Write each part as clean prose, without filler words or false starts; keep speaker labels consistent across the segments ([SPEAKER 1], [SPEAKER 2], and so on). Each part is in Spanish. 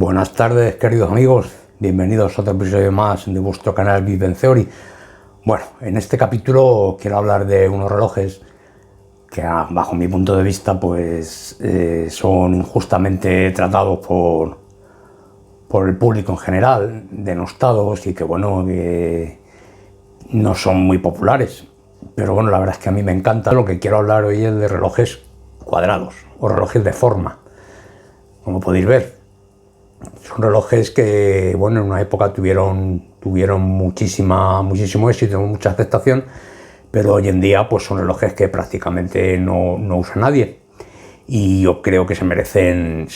[SPEAKER 1] Buenas tardes, queridos amigos, bienvenidos a otro episodio más de vuestro canal Big Bang Theory. Bueno, en este capítulo quiero hablar de unos relojes que bajo mi punto de vista pues son injustamente tratados por el público en general, denostados y que bueno, que no son muy populares. Pero bueno, la verdad es que a mí me encanta. Lo que quiero hablar hoy es de relojes cuadrados o relojes de forma, como podéis ver. Son relojes que, bueno, en una época tuvieron muchísimo éxito, mucha aceptación, pero hoy en día pues son relojes que prácticamente no usa nadie. Y yo creo que se merecen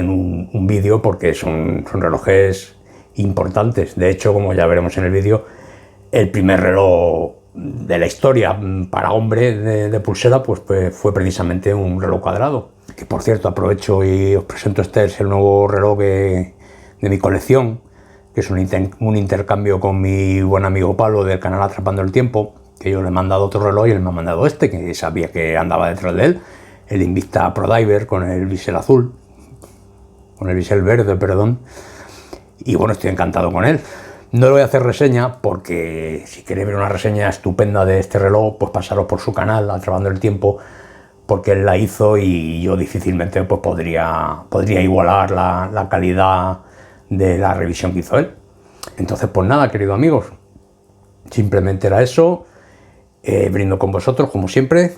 [SPEAKER 1] un vídeo porque son relojes importantes. De hecho, como ya veremos en el vídeo, el primer reloj de la historia para hombre de pulsera pues fue precisamente un reloj cuadrado. Que por cierto, aprovecho y os presento, este es el nuevo reloj de mi colección, que es un intercambio con mi buen amigo Pablo del canal Atrapando el Tiempo, que yo le he mandado otro reloj y él me ha mandado este, que sabía que andaba detrás de él, el Invicta Pro Diver con el bisel azul, con el bisel verde, perdón, y bueno, estoy encantado con él. No le voy a hacer reseña porque si queréis ver una reseña estupenda de este reloj, pues pasaros por su canal Atrapando el Tiempo, porque él la hizo y yo difícilmente pues podría igualar la calidad de la revisión que hizo él. Entonces, pues nada, queridos amigos, simplemente era eso. Brindo con vosotros, como siempre.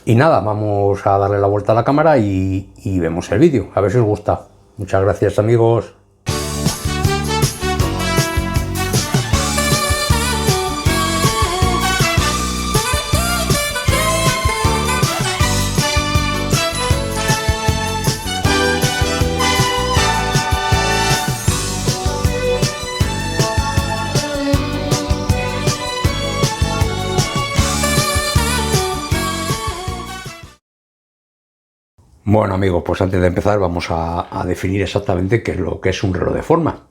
[SPEAKER 1] Y nada, vamos a darle la vuelta a la cámara y vemos el vídeo, a ver si os gusta. Muchas gracias, amigos. Bueno, amigos, pues antes de empezar vamos a definir exactamente qué es lo que es un reloj de forma.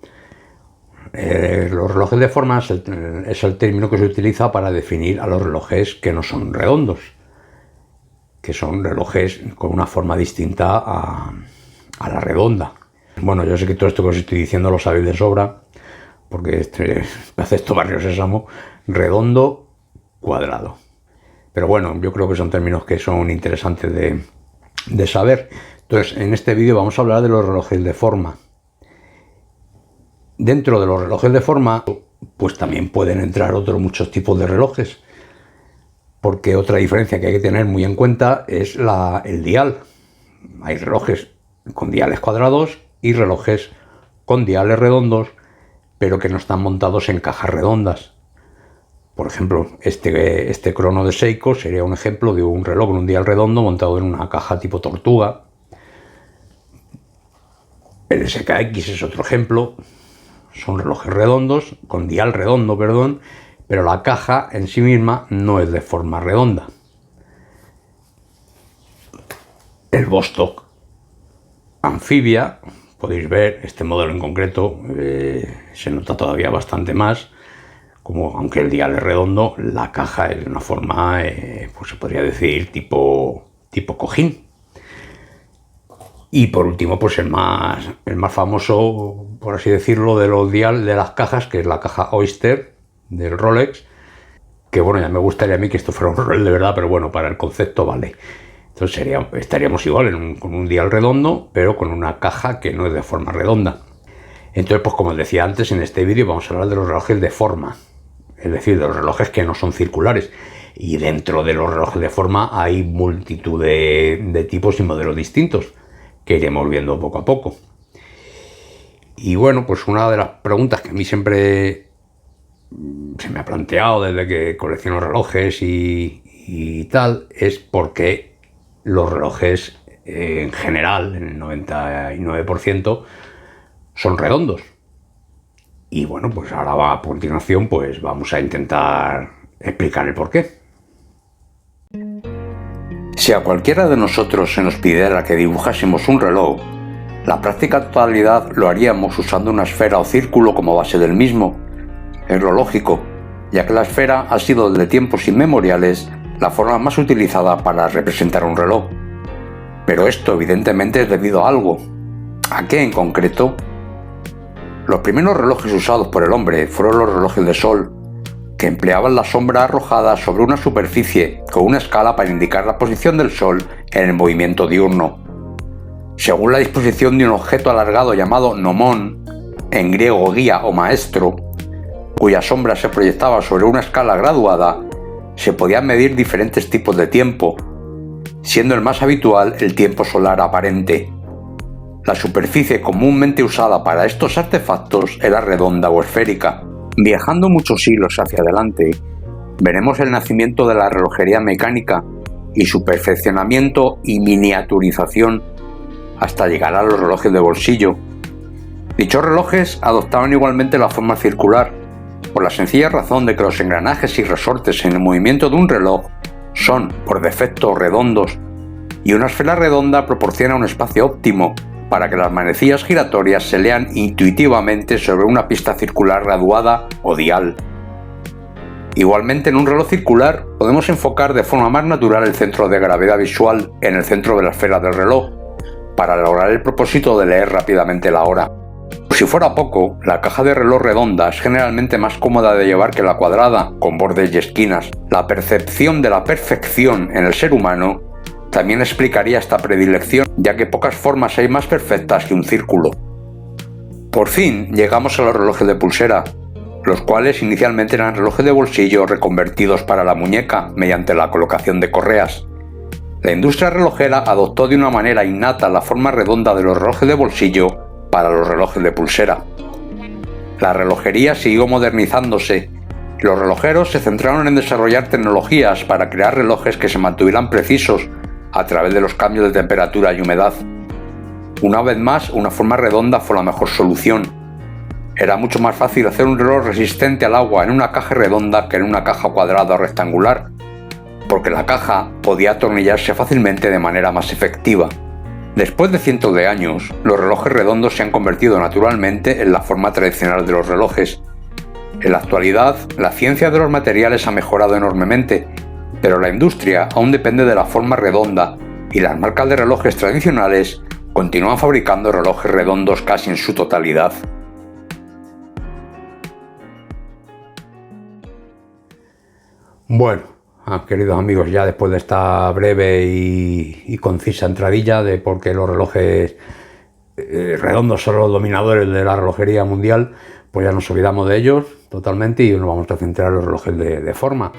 [SPEAKER 1] Los relojes de forma es el término que se utiliza para definir a los relojes que no son redondos, que son relojes con una forma distinta a la redonda. Bueno, yo sé que todo esto que os estoy diciendo lo sabéis de sobra, porque hace esto Barrio Sésamo, redondo, cuadrado. Pero bueno, yo creo que son términos que son interesantes de saber. Entonces, en este vídeo vamos a hablar de los relojes de forma. Dentro de los relojes de forma, pues también pueden entrar muchos tipos de relojes, porque otra diferencia que hay que tener muy en cuenta es el dial. Hay relojes con diales cuadrados y relojes con diales redondos, pero que no están montados en cajas redondas. Por ejemplo, este crono de Seiko sería un ejemplo de un reloj con un dial redondo montado en una caja tipo tortuga. El SKX es otro ejemplo. Son relojes redondos, con dial redondo, perdón, pero la caja en sí misma no es de forma redonda. El Vostok Amphibia, podéis ver, este modelo en concreto se nota todavía bastante más. Como aunque el dial es redondo, la caja es de una forma, pues se podría decir, tipo cojín. Y por último, pues el más famoso, por así decirlo, de los dial de las cajas, que es la caja Oyster del Rolex, que bueno, ya me gustaría a mí que esto fuera un Rolex de verdad, pero bueno, para el concepto vale. Entonces estaríamos igual con un dial redondo, pero con una caja que no es de forma redonda. Entonces, pues como os decía antes, en este vídeo vamos a hablar de los relojes de forma. Es decir, de los relojes que no son circulares. Y dentro de los relojes de forma hay multitud de tipos y modelos distintos que iremos viendo poco a poco. Y bueno, pues una de las preguntas que a mí siempre se me ha planteado desde que colecciono relojes y tal, es por qué los relojes en general, en el 99%, son redondos. Y bueno, pues ahora a continuación pues vamos a intentar explicar el porqué. Si a cualquiera de nosotros se nos pidiera que dibujásemos un reloj, la práctica totalidad lo haríamos usando una esfera o círculo como base del mismo. Es lo lógico, ya que la esfera ha sido desde tiempos inmemoriales la forma más utilizada para representar un reloj. Pero esto evidentemente es debido a algo. ¿A qué en concreto? Los primeros relojes usados por el hombre fueron los relojes de sol, que empleaban la sombra arrojada sobre una superficie con una escala para indicar la posición del sol en el movimiento diurno. Según la disposición de un objeto alargado llamado gnomón, en griego guía o maestro, cuya sombra se proyectaba sobre una escala graduada, se podían medir diferentes tipos de tiempo, siendo el más habitual el tiempo solar aparente. La superficie comúnmente usada para estos artefactos era redonda o esférica. Viajando muchos siglos hacia adelante, veremos el nacimiento de la relojería mecánica y su perfeccionamiento y miniaturización hasta llegar a los relojes de bolsillo. Dichos relojes adoptaban igualmente la forma circular, por la sencilla razón de que los engranajes y resortes en el movimiento de un reloj son, por defecto, redondos, y una esfera redonda proporciona un espacio óptimo para que las manecillas giratorias se lean intuitivamente sobre una pista circular graduada o dial. Igualmente, en un reloj circular podemos enfocar de forma más natural el centro de gravedad visual en el centro de la esfera del reloj, para lograr el propósito de leer rápidamente la hora. Por si fuera poco, la caja de reloj redonda es generalmente más cómoda de llevar que la cuadrada, con bordes y esquinas. La percepción de la perfección en el ser humano también explicaría esta predilección, ya que pocas formas hay más perfectas que un círculo. Por fin llegamos a los relojes de pulsera, los cuales inicialmente eran relojes de bolsillo reconvertidos para la muñeca mediante la colocación de correas. La industria relojera adoptó de una manera innata la forma redonda de los relojes de bolsillo para los relojes de pulsera. La relojería siguió modernizándose y los relojeros se centraron en desarrollar tecnologías para crear relojes que se mantuvieran precisos a través de los cambios de temperatura y humedad. Una vez más, una forma redonda fue la mejor solución. Era mucho más fácil hacer un reloj resistente al agua en una caja redonda que en una caja cuadrada o rectangular, porque la caja podía atornillarse fácilmente de manera más efectiva. Después de cientos de años, los relojes redondos se han convertido naturalmente en la forma tradicional de los relojes. En la actualidad, la ciencia de los materiales ha mejorado enormemente, pero la industria aún depende de la forma redonda y las marcas de relojes tradicionales continúan fabricando relojes redondos casi en su totalidad. Bueno, queridos amigos, ya después de esta breve y concisa entradilla de por qué los relojes redondos son los dominadores de la relojería mundial, pues ya nos olvidamos de ellos totalmente y nos vamos a centrar en los relojes de forma.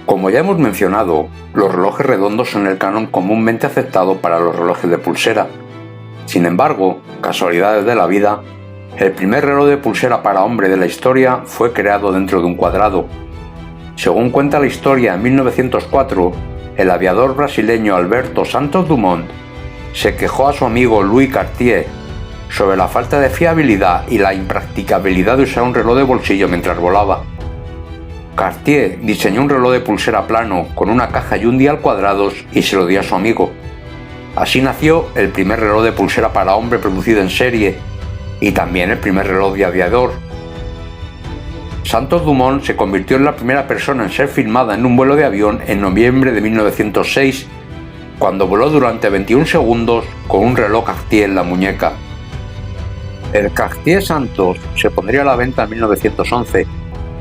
[SPEAKER 1] Como ya hemos mencionado, los relojes redondos son el canon comúnmente aceptado para los relojes de pulsera. Sin embargo, casualidades de la vida, el primer reloj de pulsera para hombre de la historia fue creado dentro de un cuadrado. Según cuenta la historia, en 1904, el aviador brasileño Alberto Santos Dumont se quejó a su amigo Louis Cartier sobre la falta de fiabilidad y la impracticabilidad de usar un reloj de bolsillo mientras volaba. Cartier diseñó un reloj de pulsera plano con una caja y un dial cuadrados y se lo dio a su amigo. Así nació el primer reloj de pulsera para hombre producido en serie y también el primer reloj de aviador. Santos Dumont se convirtió en la primera persona en ser filmada en un vuelo de avión en noviembre de 1906, cuando voló durante 21 segundos con un reloj Cartier en la muñeca. El Cartier Santos se pondría a la venta en 1911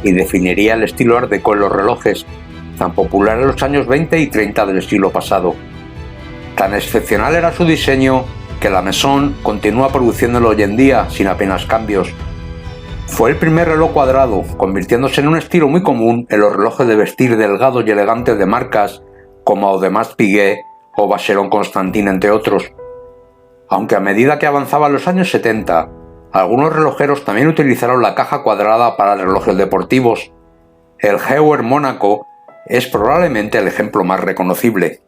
[SPEAKER 1] y definiría el estilo Art Deco en los relojes, tan popular en los años 20 y 30 del siglo pasado. Tan excepcional era su diseño que la Maison continúa produciéndolo hoy en día sin apenas cambios. Fue el primer reloj cuadrado, convirtiéndose en un estilo muy común en los relojes de vestir delgados y elegantes de marcas como Audemars Piguet o Vacheron Constantin, entre otros. Aunque a medida que avanzaban los años 70, algunos relojeros también utilizaron la caja cuadrada para relojes deportivos. El Heuer Mónaco es probablemente el ejemplo más reconocible.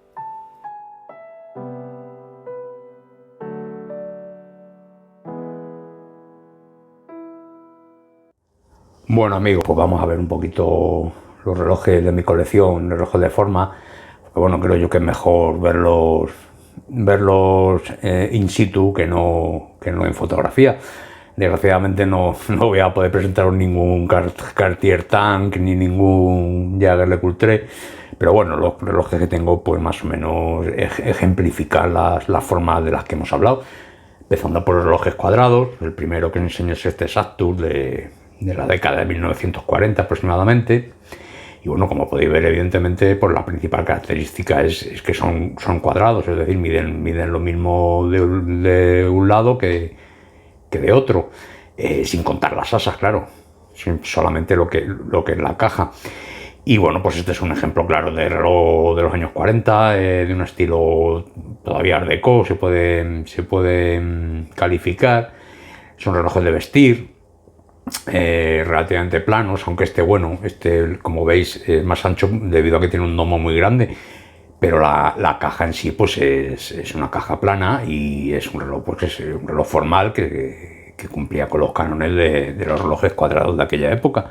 [SPEAKER 1] Bueno amigos, pues vamos a ver un poquito los relojes de mi colección, relojes de forma. Porque bueno, creo yo que es mejor verlos in situ que no en fotografía. Desgraciadamente no voy a poder presentaros ningún Cartier Tank ni ningún Jaeger LeCoultre, pero bueno, los relojes que tengo pues más o menos ejemplifican las formas de las que hemos hablado, empezando por los relojes cuadrados. El primero que os enseño es este Saturn de la década de 1940 aproximadamente. Y bueno, como podéis ver, evidentemente, pues la principal característica es que son cuadrados, es decir, miden lo mismo de un lado que de otro, sin contar las asas, claro, solamente lo que es la caja. Y bueno, pues este es un ejemplo claro de reloj de los años 40, de un estilo todavía Art Deco, se puede calificar. Son relojes de vestir, relativamente planos, aunque este como veis es más ancho debido a que tiene un domo muy grande, pero la caja en sí pues es una caja plana y es un reloj, pues es un reloj formal que cumplía con los cánones de los relojes cuadrados de aquella época.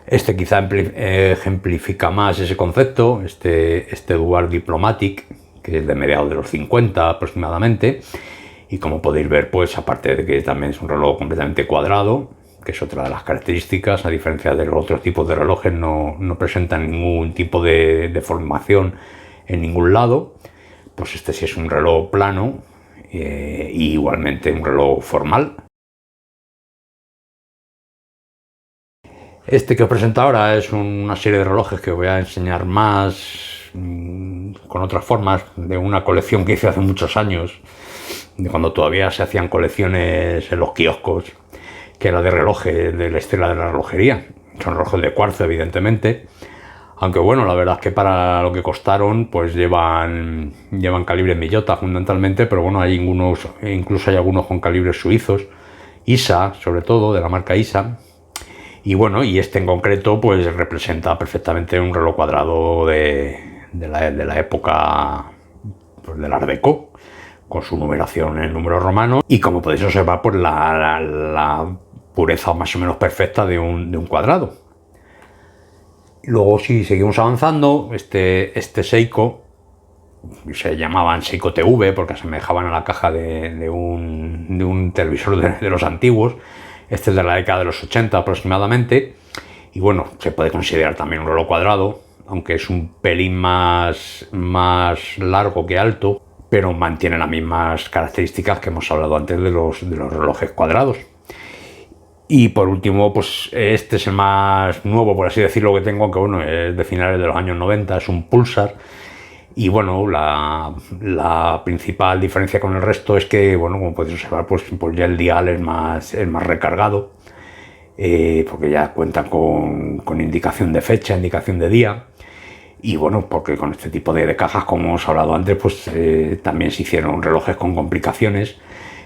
[SPEAKER 1] Este quizá ejemplifica más ese concepto, este Dual Diplomatic, que es de mediados de los 50 aproximadamente, y como podéis ver, pues aparte de que también es un reloj completamente cuadrado, que es otra de las características, a diferencia de los otros tipos de relojes, no presentan ningún tipo de deformación en ningún lado, pues este sí es un reloj plano y igualmente un reloj formal. Este que os presento ahora es una serie de relojes que os voy a enseñar más con otras formas, de una colección que hice hace muchos años, de cuando todavía se hacían colecciones en los kioscos, que era de relojes de la estela de la relojería. Son relojes de cuarzo, evidentemente, aunque bueno, la verdad es que para lo que costaron pues llevan calibre Millota fundamentalmente, pero bueno, incluso hay algunos con calibres suizos, ISA sobre todo, de la marca ISA. Y bueno, y este en concreto pues representa perfectamente un reloj cuadrado de la época pues, del Art Deco, con su numeración en números romanos, y como podéis observar pues la pureza más o menos perfecta de un cuadrado. Luego, si seguimos avanzando, este Seiko, se llamaban Seiko TV porque asemejaban a la caja de un televisor de los antiguos. Este es de la década de los 80 aproximadamente, y bueno, se puede considerar también un reloj cuadrado, aunque es un pelín más largo que alto, pero mantiene las mismas características que hemos hablado antes de los relojes cuadrados. Y por último, pues este es el más nuevo, por así decirlo, que tengo, aunque bueno, es de finales de los años 90, es un Pulsar. Y bueno, la principal diferencia con el resto es que, bueno, como podéis observar, pues ya el dial es más recargado, porque ya cuenta con indicación de fecha, indicación de día. Y bueno, porque con este tipo de cajas, como hemos hablado antes, pues también se hicieron relojes con complicaciones,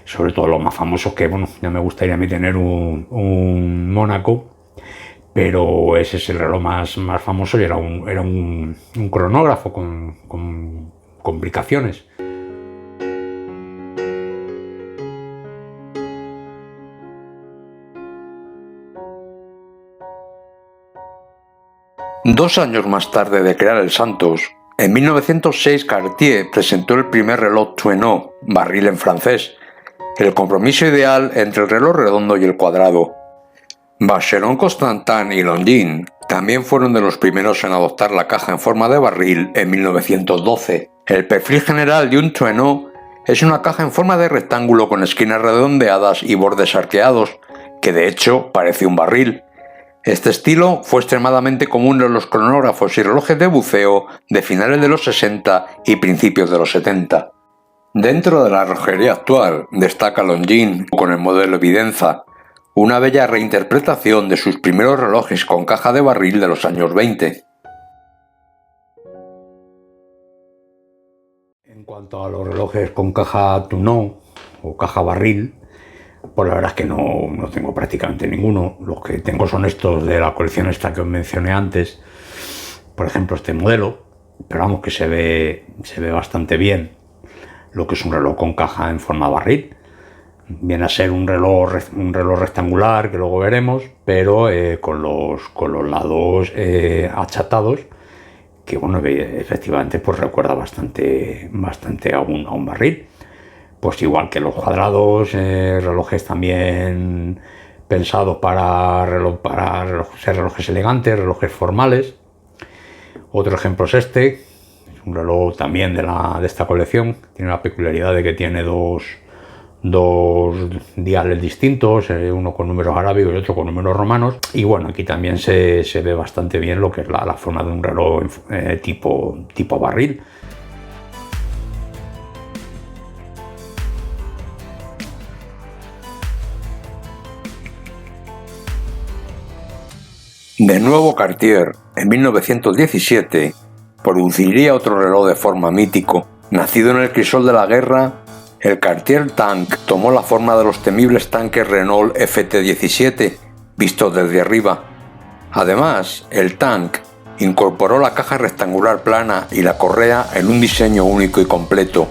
[SPEAKER 1] sobre todo los más famosos, que bueno, ya me gustaría a mí tener un Mónaco, pero ese es el reloj más famoso y era un cronógrafo con complicaciones. Dos años más tarde de crear el Santos, en 1906 Cartier presentó el primer reloj Tuenot, barril en francés, el compromiso ideal entre el reloj redondo y el cuadrado. Vacheron Constantin y Longines también fueron de los primeros en adoptar la caja en forma de barril en 1912. El perfil general de un Tuenot es una caja en forma de rectángulo con esquinas redondeadas y bordes arqueados, que de hecho parece un barril. Este estilo fue extremadamente común en los cronógrafos y relojes de buceo de finales de los 60 y principios de los 70. Dentro de la relojería actual destaca Longines con el modelo Evidenza, una bella reinterpretación de sus primeros relojes con caja de barril de los años 20. En cuanto a los relojes con caja Tuenot o caja barril, pues la verdad es que no tengo prácticamente ninguno. Los que tengo son estos de la colección esta que os mencioné antes, por ejemplo este modelo, pero vamos, que se ve bastante bien lo que es un reloj con caja en forma barril. Viene a ser un reloj rectangular, que luego veremos, pero con los lados achatados, que bueno, efectivamente pues recuerda bastante a un barril. pues igual que los cuadrados, relojes también pensados para ser relojes elegantes, relojes formales. Otro ejemplo es este, es un reloj también de esta colección. Tiene la peculiaridad de que tiene dos diales distintos, uno con números arábigos y otro con números romanos. Y bueno, aquí también se ve bastante bien lo que es la forma de un reloj tipo barril.
[SPEAKER 2] De nuevo, Cartier, en 1917, produciría otro reloj de forma mítico. Nacido en el crisol de la guerra, el Cartier Tank tomó la forma de los temibles tanques Renault FT-17, vistos desde arriba. Además, el Tank incorporó la caja rectangular plana y la correa en un diseño único y completo,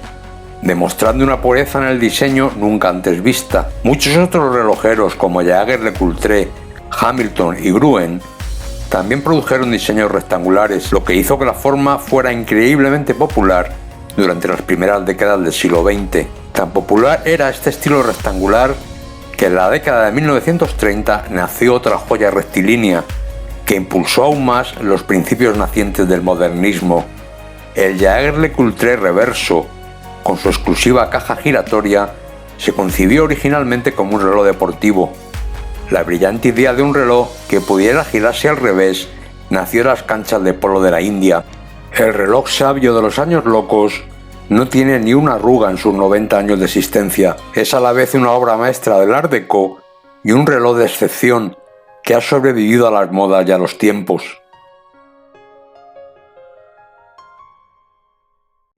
[SPEAKER 2] demostrando una pureza en el diseño nunca antes vista. Muchos otros relojeros como Jaeger-LeCoultre, Hamilton y Gruen también produjeron diseños rectangulares, lo que hizo que la forma fuera increíblemente popular durante las primeras décadas del siglo XX. Tan popular era este estilo rectangular que en la década de 1930 nació otra joya rectilínea que impulsó aún más los principios nacientes del modernismo. El Jaeger-LeCoultre Reverso, con su exclusiva caja giratoria, se concibió originalmente como un reloj deportivo. La brillante idea de un reloj que pudiera girarse al revés nació en las canchas de polo de la India. El reloj sabio de los años locos no tiene ni una arruga en sus 90 años de existencia. Es a la vez una obra maestra del Art Deco y un reloj de excepción que ha sobrevivido a las modas y a los tiempos.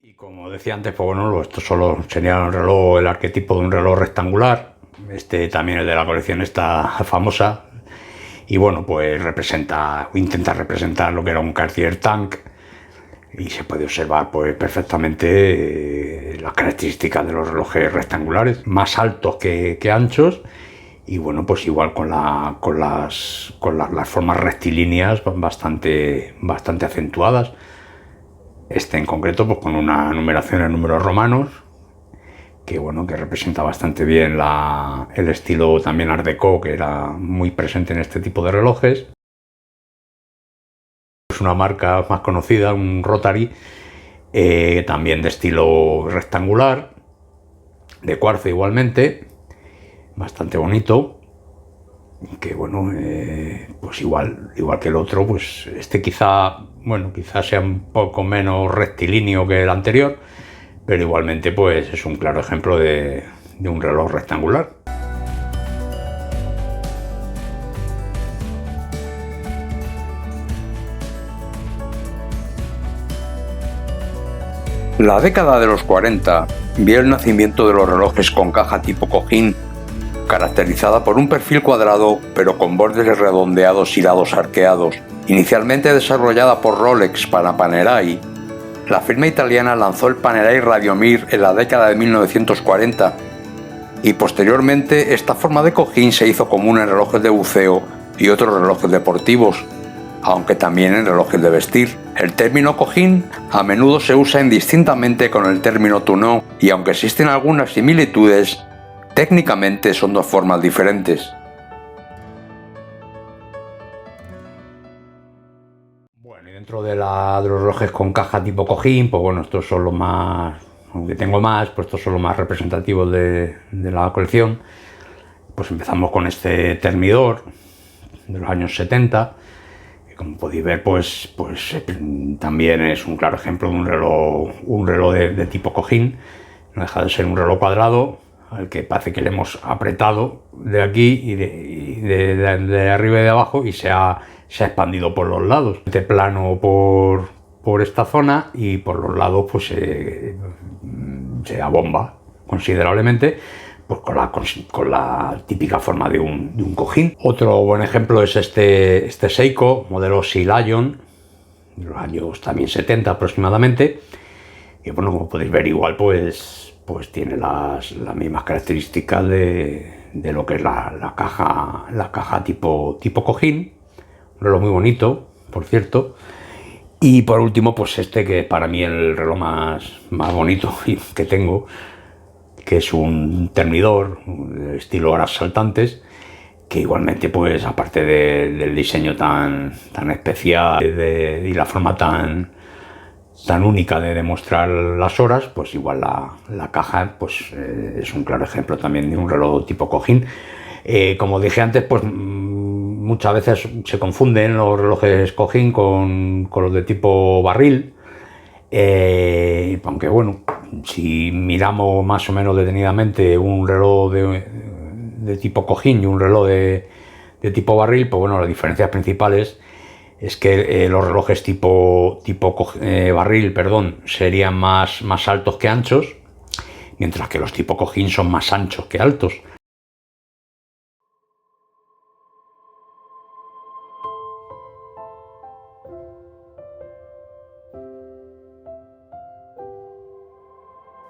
[SPEAKER 1] Y como decía antes, pues bueno, esto solo sería un reloj, el arquetipo de un reloj rectangular. Este también, el de la colección, está famosa. Y bueno, pues intenta representar lo que era un Cartier Tank. Y se puede observar pues perfectamente las características de los relojes rectangulares, más altos que anchos. Y bueno, pues igual con las formas rectilíneas bastante acentuadas. Este en concreto pues con una numeración en números romanos, que bueno, que representa bastante bien el estilo también Art Deco, que era muy presente en este tipo de relojes. Es una marca más conocida, un Rotary, también de estilo rectangular, de cuarzo igualmente, bastante bonito, que bueno, pues igual que el otro, pues este quizá sea un poco menos rectilíneo que el anterior, pero igualmente pues es un claro ejemplo de un reloj rectangular.
[SPEAKER 2] La década de los 40 vio el nacimiento de los relojes con caja tipo cojín, caracterizada por un perfil cuadrado pero con bordes redondeados y lados arqueados. Inicialmente desarrollada por Rolex para Panerai, la firma italiana lanzó el Panerai Radiomir en la década de 1940 y posteriormente esta forma de cojín se hizo común en relojes de buceo y otros relojes deportivos, aunque también en relojes de vestir. El término cojín a menudo se usa indistintamente con el término tonneau y aunque existen algunas similitudes, técnicamente son dos formas diferentes.
[SPEAKER 1] Bueno, y dentro de los relojes con caja tipo cojín, pues bueno, estos son los más, aunque tengo más, pues estos son los más representativos de la colección. Pues empezamos con este Thermidor de los años 70, que como podéis ver, pues también es un claro ejemplo de un reloj de tipo cojín. No deja de ser un reloj cuadrado al que parece que le hemos apretado de aquí y de arriba y de abajo, y se ha expandido por los lados. Este plano por esta zona, y por los lados pues se abomba considerablemente, pues con la típica forma de un cojín. Otro buen ejemplo es este Seiko, modelo Sea Lion, de los años también 70 aproximadamente, que bueno, como podéis ver, igual pues tiene las mismas características de lo que es la caja tipo cojín. Un reloj muy bonito, por cierto. Y por último, pues este, que para mí es el reloj más bonito que tengo, que es un termidor estilo horas saltantes, que igualmente, pues aparte del diseño tan especial y la forma tan única de demostrar las horas, pues igual la caja pues, es un claro ejemplo también de un reloj tipo cojín. Como dije antes, pues muchas veces se confunden los relojes cojín con los de tipo barril, aunque bueno, si miramos más o menos detenidamente un reloj de tipo cojín y un reloj de tipo barril, pues bueno, las diferencias principales es que los relojes tipo barril, serían más altos que anchos, mientras que los tipo cojín son más anchos que altos.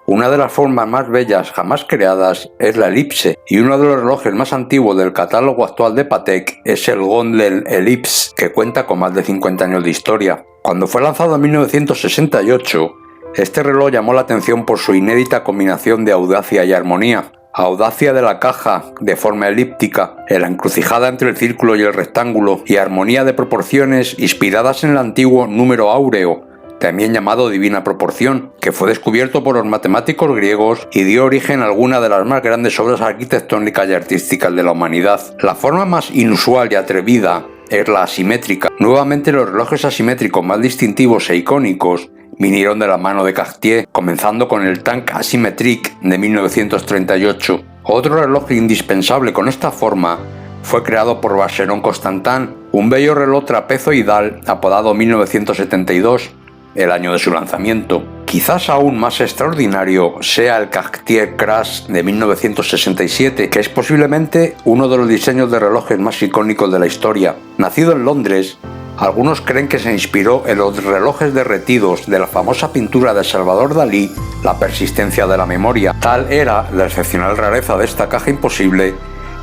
[SPEAKER 2] Una de las formas más bellas jamás creadas es la elipse, y uno de los relojes más antiguos del catálogo actual de Patek es el Gondel Ellipse, que cuenta con más de 50 años de historia. Cuando fue lanzado en 1968, este reloj llamó la atención por su inédita combinación de audacia y armonía. Audacia de la caja de forma elíptica, en la encrucijada entre el círculo y el rectángulo, y armonía de proporciones inspiradas en el antiguo número áureo, también llamado Divina Proporción, que fue descubierto por los matemáticos griegos y dio origen a algunas de las más grandes obras arquitectónicas y artísticas de la humanidad. La forma más inusual y atrevida es la asimétrica. Nuevamente, los relojes asimétricos más distintivos e icónicos vinieron de la mano de Cartier, comenzando con el Tank Asymmetrique de 1938. Otro reloj indispensable con esta forma fue creado por Vacheron Constantin, un bello reloj trapezoidal apodado 1972, el año de su lanzamiento. Quizás aún más extraordinario sea el Cartier Crash de 1967, que es posiblemente uno de los diseños de relojes más icónicos de la historia. Nacido en Londres, algunos creen que se inspiró en los relojes derretidos de la famosa pintura de Salvador Dalí, La persistencia de la memoria. Tal era la excepcional rareza de esta caja imposible,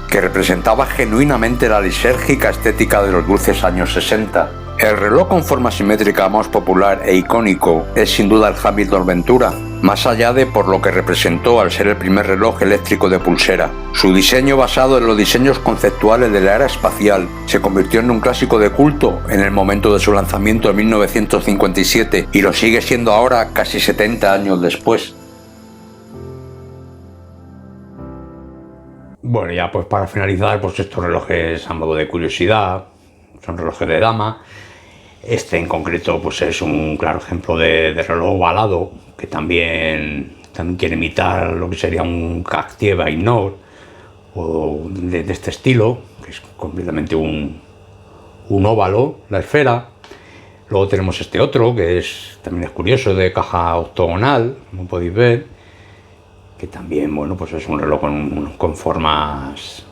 [SPEAKER 2] que representaba genuinamente la lisérgica estética de los dulces años 60. El reloj con forma simétrica más popular e icónico es sin duda el Hamilton Ventura, más allá de por lo que representó al ser el primer reloj eléctrico de pulsera. Su diseño, basado en los diseños conceptuales de la era espacial, se convirtió en un clásico de culto en el momento de su lanzamiento en 1957 y lo sigue siendo ahora casi 70 años después.
[SPEAKER 1] Bueno, ya pues para finalizar, pues estos relojes a modo de curiosidad, son relojes de dama. Este en concreto pues es un claro ejemplo de reloj ovalado, que también quiere imitar lo que sería un Cartier Vainor o de este estilo, que es completamente un óvalo, la esfera. Luego tenemos este otro, que también es curioso, de caja octogonal, como podéis ver, que también, bueno, pues es un reloj con formas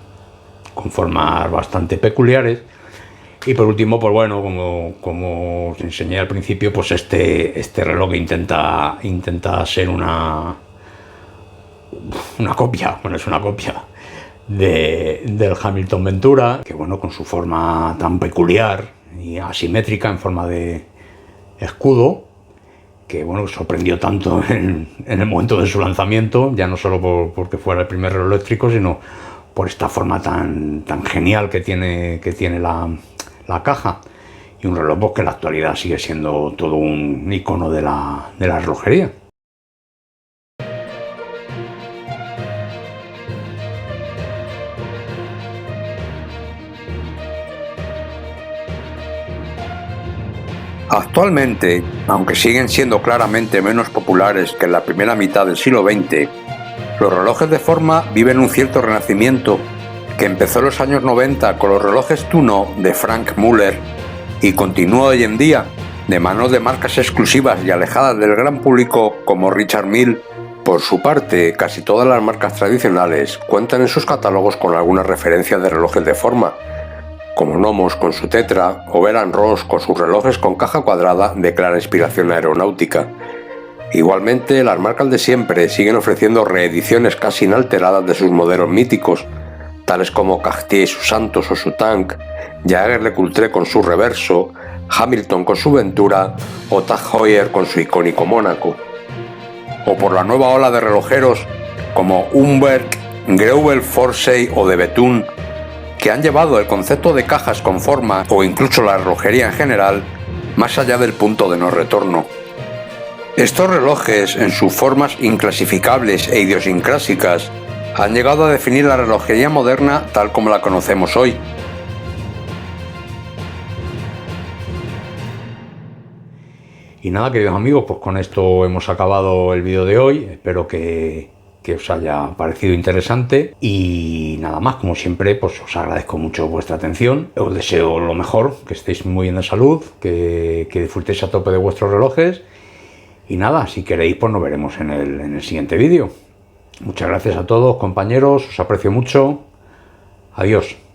[SPEAKER 1] bastante peculiares. Y por último, pues bueno, como os enseñé al principio, pues este reloj que intenta ser una copia, bueno, es una copia del Hamilton Ventura, que bueno, con su forma tan peculiar y asimétrica en forma de escudo, que bueno, sorprendió tanto en el momento de su lanzamiento, ya no solo porque fuera el primer reloj eléctrico, sino por esta forma tan genial que tiene la caja, y un reloj que en la actualidad sigue siendo todo un icono de la relojería.
[SPEAKER 2] Actualmente, aunque siguen siendo claramente menos populares que en la primera mitad del siglo XX, los relojes de forma viven un cierto renacimiento que empezó en los años 90 con los relojes Tuno de Frank Muller y continúa hoy en día de manos de marcas exclusivas y alejadas del gran público como Richard Mille. Por su parte, casi todas las marcas tradicionales cuentan en sus catálogos con algunas referencias de relojes de forma, como Nomos con su Tetra o Veran Ross con sus relojes con caja cuadrada de clara inspiración aeronáutica. Igualmente, las marcas de siempre siguen ofreciendo reediciones casi inalteradas de sus modelos míticos, tales como Cartier y su Santos o su Tank, Jaeger LeCoultre con su Reverso, Hamilton con su Ventura o Tag Heuer con su icónico Mónaco. O por la nueva ola de relojeros como Humbert, Greuel, Forsey o de Bethune, que han llevado el concepto de cajas con forma o incluso la relojería en general más allá del punto de no retorno. Estos relojes, en sus formas inclasificables e idiosincrásicas, han llegado a definir la relojería moderna tal como la conocemos hoy.
[SPEAKER 1] Y nada, queridos amigos, pues con esto hemos acabado el vídeo de hoy. Espero que os haya parecido interesante. Y nada más, como siempre, pues os agradezco mucho vuestra atención. Os deseo lo mejor, que estéis muy bien de salud, que disfrutéis a tope de vuestros relojes. Y nada, si queréis, pues nos veremos en el siguiente vídeo. Muchas gracias a todos, compañeros. Os aprecio mucho. Adiós.